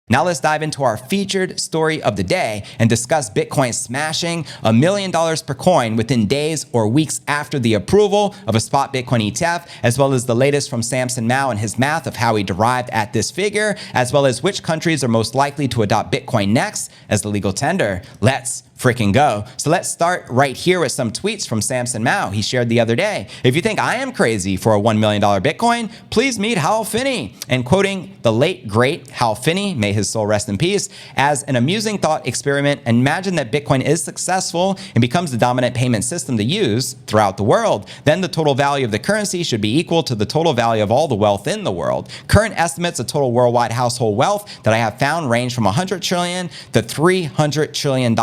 Now let's dive into our featured story of the day and discuss Bitcoin smashing $1 million per coin within days or weeks after the approval of a spot Bitcoin ETF, as well as the latest from Samson Mow and his math of how he derived at this figure, as well as which countries are most likely to adopt Bitcoin next as the legal tender. Let's freaking go. So let's start right here with some tweets from Samson Mow he shared the other day. If you think I am crazy for a $1 million Bitcoin, please meet Hal Finney. And quoting the late, great Hal Finney, may his soul rest in peace, as an amusing thought experiment, imagine that Bitcoin is successful and becomes the dominant payment system to use throughout the world. Then the total value of the currency should be equal to the total value of all the wealth in the world. Current estimates of total worldwide household wealth that I have found range from $100 trillion to $300 trillion.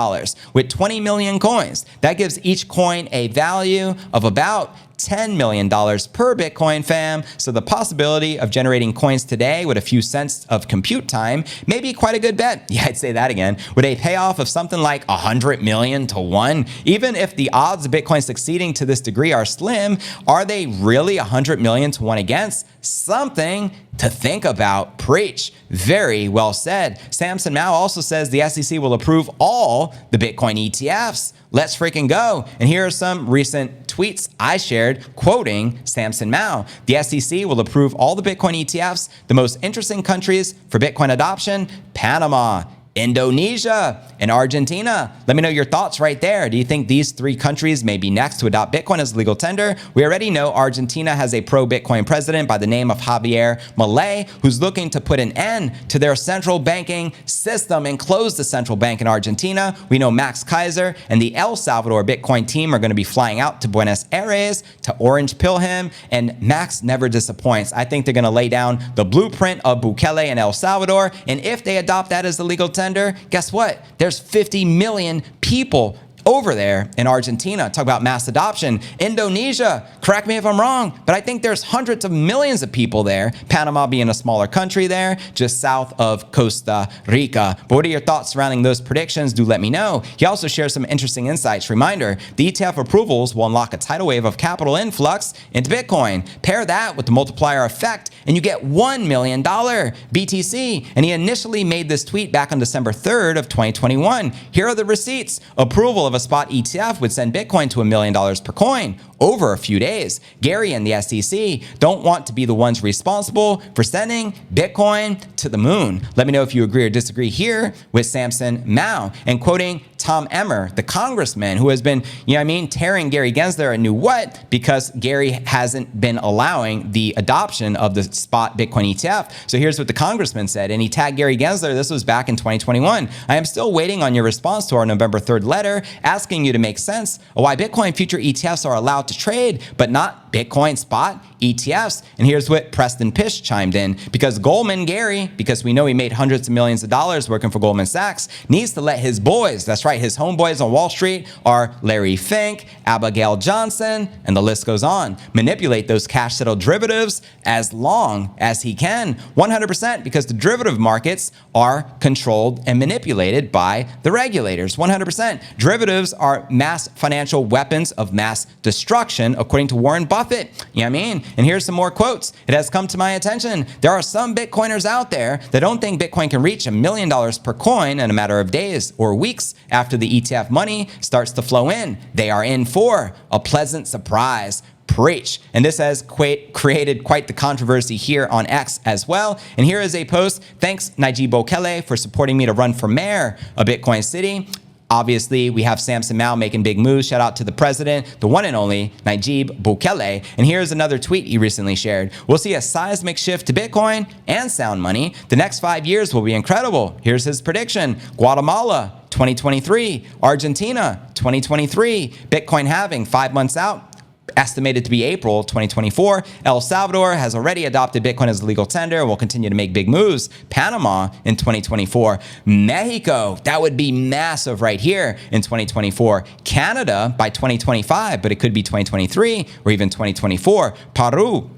With 20 million coins. That gives each coin a value of about $10 million per Bitcoin, fam. So the possibility of generating coins today with a few cents of compute time may be quite a good bet. Yeah, I'd say that again. With a payoff of something like 100 million to 1, even if the odds of Bitcoin succeeding to this degree are slim, are they really 100 million to 1 against? Something to think about. Preach. Very well said. Samson Mow also says the SEC will approve all the Bitcoin ETFs. Let's freaking go. And here are some recent tweets I shared quoting Samson Mow. The SEC will approve all the Bitcoin ETFs. The most interesting countries for Bitcoin adoption: Panama, Indonesia, and Argentina. Let me know your thoughts right there. Do you think these three countries may be next to adopt Bitcoin as legal tender? We already know Argentina has a pro-Bitcoin president by the name of Javier Milei, who's looking to put an end to their central banking system and close the central bank in Argentina. We know Max Kaiser and the El Salvador Bitcoin team are going to be flying out to Buenos Aires to orange pill him, and Max never disappoints. I think they're going to lay down the blueprint of Bukele in El Salvador, and if they adopt that as the legal tender, guess what? There's 50 million people over there in Argentina. Talk about mass adoption. Indonesia, correct me if I'm wrong, but I think there's hundreds of millions of people there. Panama being a smaller country there, just south of Costa Rica. But what are your thoughts surrounding those predictions? Do let me know. He also shares some interesting insights. Reminder, the ETF approvals will unlock a tidal wave of capital influx into Bitcoin. Pair that with the multiplier effect, and you get $1 million BTC. And he initially made this tweet back on December 3rd of 2021. Here are the receipts. Approval of a spot ETF would send Bitcoin to $1 million per coin over a few days. Gary and the SEC don't want to be the ones responsible for sending Bitcoin to the moon. Let me know if you agree or disagree here with Samson Mow. And quoting Tom Emmer, the congressman who has been, tearing Gary Gensler a new what, because Gary hasn't been allowing the adoption of the spot Bitcoin ETF. So here's what the congressman said, and he tagged Gary Gensler. This was back in 2021. I am still waiting on your response to our November 3rd letter asking you to make sense of why Bitcoin future ETFs are allowed to trade, but not Bitcoin spot ETFs. And here's what Preston Pish chimed in. Because Goldman Gary, because we know he made hundreds of millions of dollars working for Goldman Sachs, needs to let his boys, that's right, his homeboys on Wall Street are Larry Fink, Abigail Johnson, and the list goes on, manipulate those cash settled derivatives as long as he can. 100%, because the derivative markets are controlled and manipulated by the regulators. 100%. Derivatives are mass financial weapons of mass destruction, according to Warren Buffett. You know what I mean? And here's some more quotes. It has come to my attention. There are some Bitcoiners out there that don't think Bitcoin can reach $1 million per coin in a matter of days or weeks after the ETF money starts to flow in. They are in for a pleasant surprise. Preach. And this has created quite the controversy here on X as well. And here is a post. Thanks, Nayib Bukele, for supporting me to run for mayor of Bitcoin City. Obviously, we have Samson Mow making big moves. Shout out to the president, the one and only Nayib Bukele. And here's another tweet he recently shared. We'll see a seismic shift to Bitcoin and sound money. The next 5 years will be incredible. Here's his prediction. Guatemala, 2023. Argentina, 2023. Bitcoin halving 5 months out, estimated to be April 2024. El Salvador has already adopted Bitcoin as a legal tender and will continue to make big moves. Panama in 2024. Mexico, that would be massive right here in 2024. Canada by 2025, but it could be 2023 or even 2024. Peru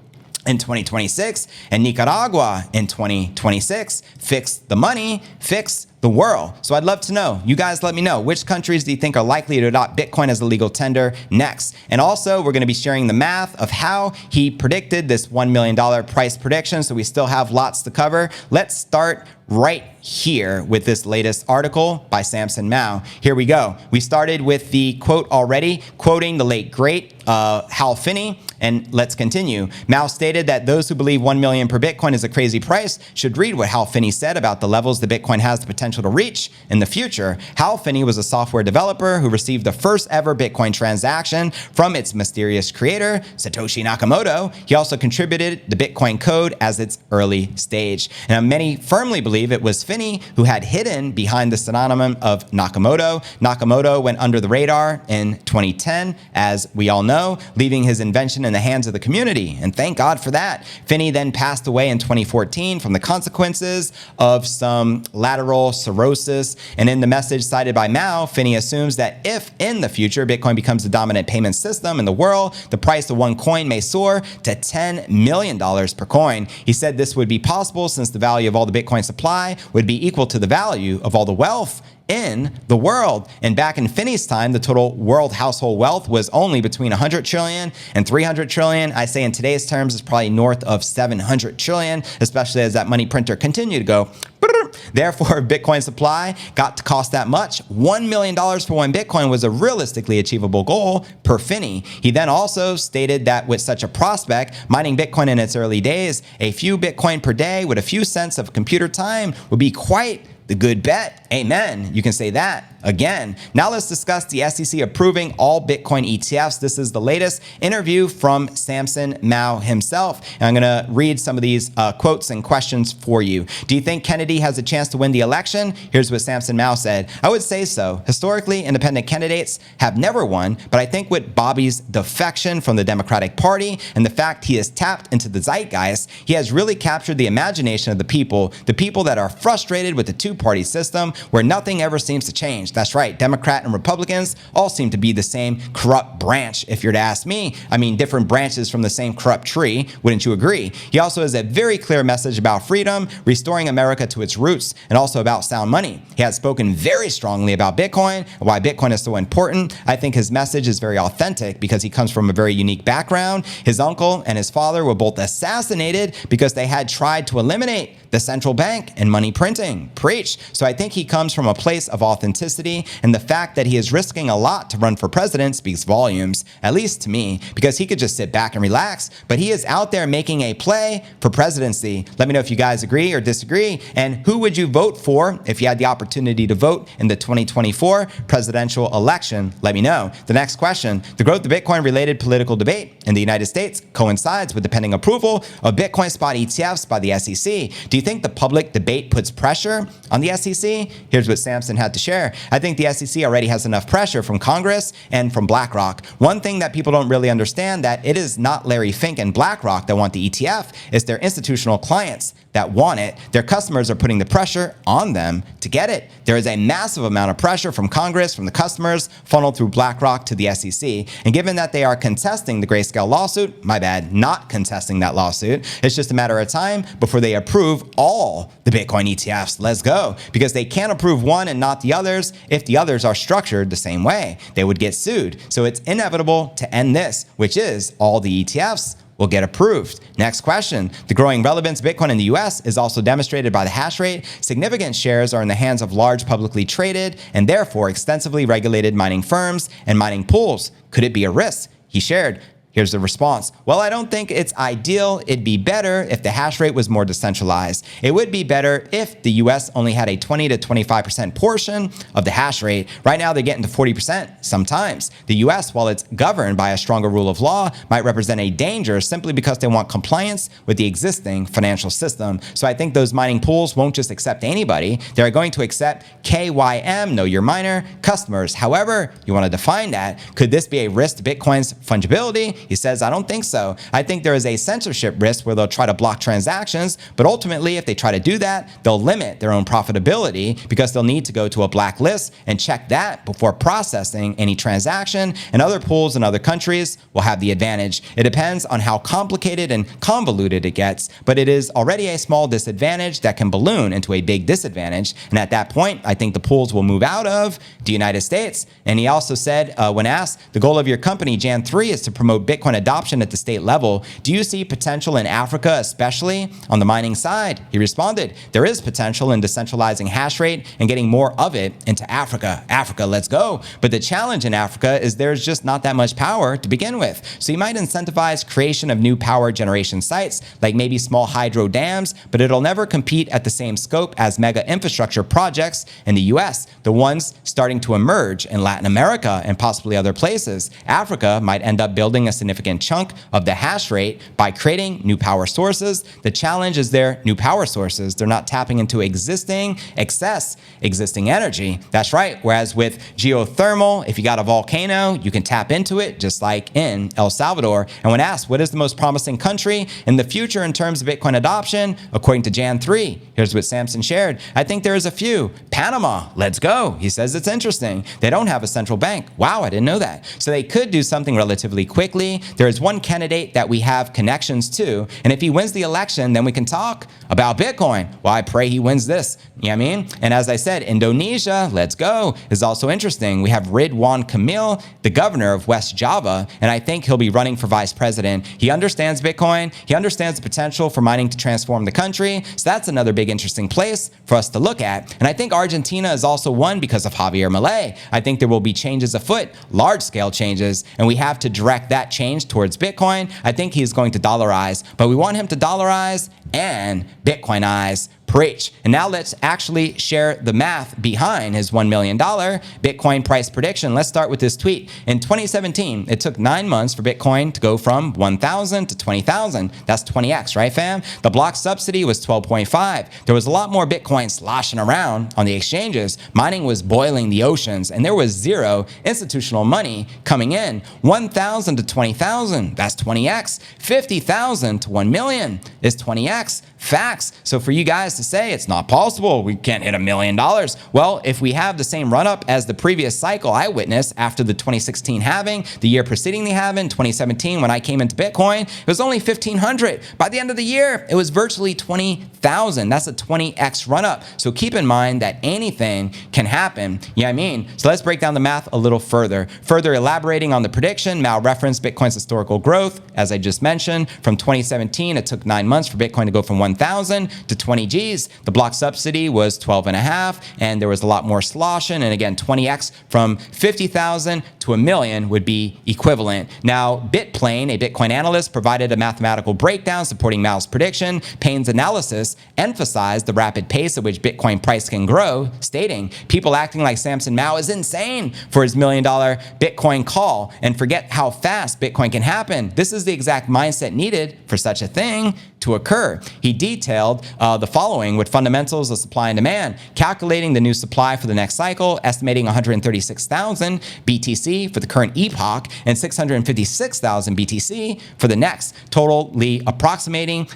in 2026 and Nicaragua in 2026. Fix the money, fix the the world. So I'd love to know. You guys let me know. Which countries do you think are likely to adopt Bitcoin as a legal tender next? And also, we're going to be sharing the math of how he predicted this $1 million price prediction. So we still have lots to cover. Let's start right here with this latest article by Samson Mow. Here we go. We started with the quote already, quoting the late great Hal Finney. And let's continue. Mow stated that those who believe 1 million per Bitcoin is a crazy price should read what Hal Finney said about the levels the Bitcoin has the potential to reach in the future. Hal Finney was a software developer who received the first ever Bitcoin transaction from its mysterious creator, Satoshi Nakamoto. He also contributed the Bitcoin code as its early stage. Now, many firmly believe it was Finney who had hidden behind the synonym of Nakamoto. Nakamoto went under the radar in 2010, as we all know, leaving his invention in the hands of the community, and thank God for that. Finney then passed away in 2014 from the consequences of some lateral sclerosis, and in the message cited by Mow, Finney assumes that if in the future Bitcoin becomes the dominant payment system in the world, the price of one coin may soar to $10 million per coin. He said this would be possible since the value of all the Bitcoin supply would be equal to the value of all the wealth in the world. And back in Finney's time, the total world household wealth was only between 100 trillion and 300 trillion. I say in today's terms, it's probably north of 700 trillion, especially as that money printer continued to go. Therefore, Bitcoin supply got to cost that much. $1 million for one Bitcoin was a realistically achievable goal per Finney. He then also stated that with such a prospect, mining Bitcoin in its early days, a few Bitcoin per day with a few cents of computer time would be quite the good bet. Amen. You can say that again. Now let's discuss the SEC approving all Bitcoin ETFs. This is the latest interview from Samson Mow himself. And I'm going to read some of these quotes and questions for you. Do you think Kennedy has a chance to win the election? Here's what Samson Mow said. I would say so. Historically, independent candidates have never won, but I think with Bobby's defection from the Democratic Party and the fact he has tapped into the zeitgeist, he has really captured the imagination of the people that are frustrated with the two-party system where nothing ever seems to change. That's right. Democrat and Republicans all seem to be the same corrupt branch, if you're to ask me. I mean, different branches from the same corrupt tree. Wouldn't you agree? He also has a very clear message about freedom, restoring America to its roots, and also about sound money. He has spoken very strongly about Bitcoin and why Bitcoin is so important. I think his message is very authentic because he comes from a very unique background. His uncle and his father were both assassinated because they had tried to eliminate the central bank and money printing. Preach. So I think he comes from a place of authenticity, and the fact that he is risking a lot to run for president speaks volumes, at least to me, because he could just sit back and relax, but he is out there making a play for presidency. Let me know if you guys agree or disagree, and who would you vote for if you had the opportunity to vote in the 2024 presidential election? Let me know. The next question, the growth of Bitcoin-related political debate in the United States coincides with the pending approval of Bitcoin spot ETFs by the SEC. Do you think the public debate puts pressure on the SEC? Here's what Samson had to share. I think the SEC already has enough pressure from Congress and from BlackRock. One thing that people don't really understand, that it is not Larry Fink and BlackRock that want the ETF, it's their institutional clients that want it. Their customers are putting the pressure on them to get it. There is a massive amount of pressure from Congress, from the customers, funneled through BlackRock to the SEC. And given that they are contesting the Grayscale lawsuit, my bad, not contesting that lawsuit, it's just a matter of time before they approve all the Bitcoin ETFs. Let's go. Because they can't approve one and not the others if the others are structured the same way. They would get sued. So it's inevitable to end this, which is all the ETFs will get approved. Next question. The growing relevance of Bitcoin in the US is also demonstrated by the hash rate. Significant shares are in the hands of large publicly traded and therefore extensively regulated mining firms and mining pools. Could it be a risk? He shared. Here's the response. Well, I don't think it's ideal. It'd be better if the hash rate was more decentralized. It would be better if the US only had a 20 to 25% portion of the hash rate. Right now, they get into 40% sometimes. The US, while it's governed by a stronger rule of law, might represent a danger simply because they want compliance with the existing financial system. So I think those mining pools won't just accept anybody. They're going to accept KYM, know your miner, customers. However you want to define that, could this be a risk to Bitcoin's fungibility? He says, I don't think so. I think there is a censorship risk where they'll try to block transactions, but ultimately, if they try to do that, they'll limit their own profitability because they'll need to go to a blacklist and check that before processing any transaction, and other pools in other countries will have the advantage. It depends on how complicated and convoluted it gets, but it is already a small disadvantage that can balloon into a big disadvantage, and at that point, I think the pools will move out of the United States. And he also said, when asked, the goal of your company, Jan 3, is to promote Bitcoin adoption at the state level. Do you see potential in Africa, especially on the mining side? He responded, there is potential in decentralizing hash rate and getting more of it into Africa. Africa, let's go. But the challenge in Africa is there's just not that much power to begin with. So you might incentivize creation of new power generation sites, like maybe small hydro dams, but it'll never compete at the same scope as mega infrastructure projects in the US, the ones starting to emerge in Latin America and possibly other places. Africa might end up building a significant chunk of the hash rate by creating new power sources. The challenge is their new power sources. They're not tapping into existing energy. That's right. Whereas with geothermal, if you got a volcano, you can tap into it just like in El Salvador. And when asked, what is the most promising country in the future in terms of Bitcoin adoption, according to Jan 3, here's what Samson shared. I think there is a few. Panama, let's go. He says it's interesting. They don't have a central bank. Wow, I didn't know that. So they could do something relatively quickly. There is one candidate that we have connections to, and if he wins the election, then we can talk about Bitcoin. Well, I pray he wins this. You know what I mean? And as I said, Indonesia, let's go, is also interesting. We have Ridwan Kamil, the governor of West Java, and I think he'll be running for vice president. He understands Bitcoin. He understands the potential for mining to transform the country. So that's another big interesting place for us to look at. And I think Argentina is also one because of Javier Milei. I think there will be changes afoot, large-scale changes, and we have to direct that change towards Bitcoin. I think he's going to dollarize, but we want him to dollarize and Bitcoinize. Preach. And now let's actually share the math behind his $1 million Bitcoin price prediction. Let's start with this tweet. In 2017, it took 9 months for Bitcoin to go from 1,000 to 20,000. That's 20x, right, fam? The block subsidy was 12.5. There was a lot more Bitcoin sloshing around on the exchanges. Mining was boiling the oceans, and there was zero institutional money coming in. 1,000 to 20,000, that's 20x. 50,000 to 1 million is 20x. Facts. So for you guys to say it's not possible, we can't hit $1 million. Well, if we have the same run up as the previous cycle I witnessed after the 2016 halving, the year preceding the halving, 2017, when I came into Bitcoin, it was only 1,500. By the end of the year, it was virtually 20,000. That's a 20x run up. So keep in mind that anything can happen. You know what I mean? So let's break down the math a little further. Further elaborating on the prediction, Mao referenced Bitcoin's historical growth. As I just mentioned, from 2017, it took 9 months for Bitcoin to go from 1,000 to 20 G's. The block subsidy was 12.5, and there was a lot more sloshing. And again, 20x from 50,000 to 1 million would be equivalent. Now, Bitplane, a Bitcoin analyst, provided a mathematical breakdown supporting Mao's prediction. Payne's analysis emphasized the rapid pace at which Bitcoin price can grow, stating, people acting like Samson Mow is insane for his $1 million Bitcoin call and forget how fast Bitcoin can happen. This is the exact mindset needed for such a thing to occur. He detailed the following with fundamentals of supply and demand, calculating the new supply for the next cycle, estimating 136,000 BTC for the current epoch and 656,000 BTC for the next, totally approximating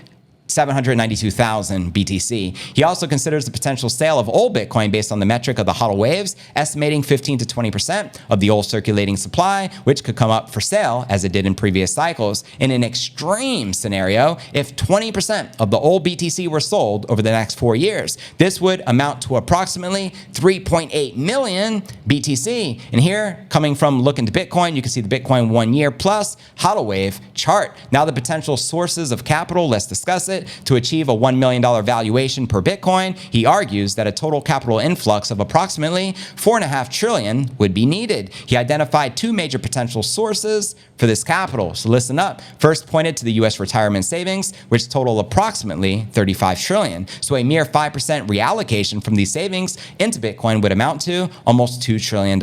792,000 BTC. He also considers the potential sale of old Bitcoin based on the metric of the HODL waves, estimating 15 to 20% of the old circulating supply, which could come up for sale as it did in previous cycles. In an extreme scenario, if 20% of the old BTC were sold over the next 4 years, this would amount to approximately 3.8 million BTC. And here, coming from looking to Bitcoin, you can see the Bitcoin 1 year plus HODL wave chart. Now the potential sources of capital, let's discuss it. To achieve a $1 million valuation per Bitcoin, he argues that a total capital influx of approximately $4.5 trillion would be needed. He identified 2 major potential sources for this capital. So listen up. First pointed to the U.S. retirement savings, which total approximately $35 trillion. So a mere 5% reallocation from these savings into Bitcoin would amount to almost $2 trillion.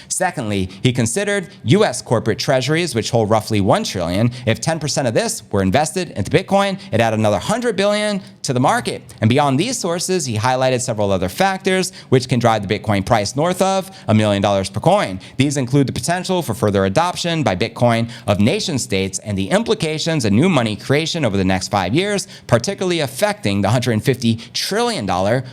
Secondly, he considered U.S. corporate treasuries, which hold roughly $1 trillion. If 10% of this were invested into Bitcoin, it had another $100 billion to the market. And beyond these sources, he highlighted several other factors which can drive the Bitcoin price north of $1 million per coin. These include the potential for further adoption by Bitcoin of nation states and the implications of new money creation over the next 5 years, particularly affecting the $150 trillion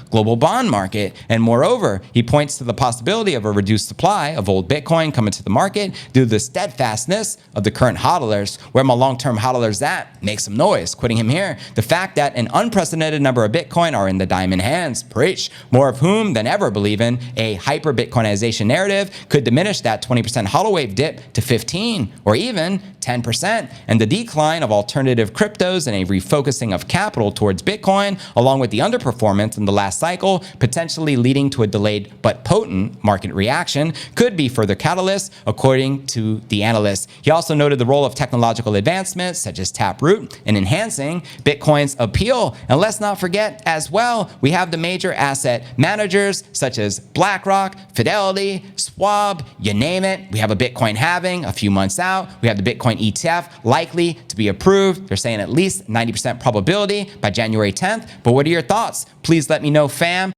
global bond market. And moreover, he points to the possibility of a reduced supply of old Bitcoin coming to the market due to the steadfastness of the current hodlers. Where my long-term hodlers at? Make some noise. Quitting him here. The fact that an unprecedented number of Bitcoin are in the diamond hands, preach, more of whom than ever believe in a hyper-Bitcoinization narrative could diminish that 20% hodl wave dip to 15 or even 10%, and the decline of alternative cryptos and a refocusing of capital towards Bitcoin, along with the underperformance in the last cycle, potentially leading to a delayed but potent market reaction, could be further catalysts, according to the analyst. He also noted the role of technological advancements such as Taproot in enhancing Bitcoin's appeal. And let's not forget as well, we have the major asset managers such as BlackRock, Fidelity, Schwab, you name it. We have a Bitcoin halving a few months out. We have the Bitcoin ETF likely to be approved. They're saying at least 90% probability by January 10th. But what are your thoughts? Please let me know, fam.